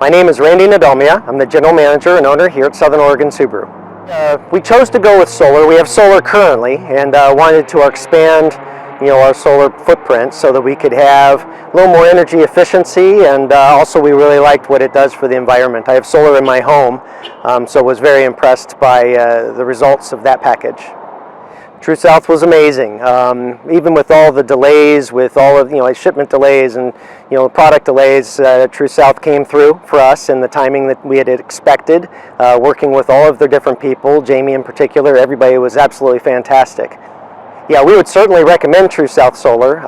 My name is Randy Nidalmia. I'm the general manager and owner here at Southern Oregon Subaru. We chose to go with solar. We have solar currently, and wanted to expand, our solar footprint so that we could have a little more energy efficiency, and also we really liked what it does for the environment. I have solar in my home, so was very impressed by the results of that package. True South was amazing. Even with all the delays, with all of shipment delays and product delays, True South came through for us in the timing that we had expected. Working with all of their different people, Jamie in particular, everybody was absolutely fantastic. Yeah, we would certainly recommend True South Solar,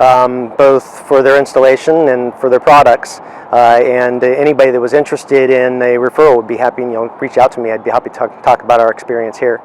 both for their installation and for their products. And anybody that was interested in a referral would be happy, reach out to me. I'd be happy to talk about our experience here.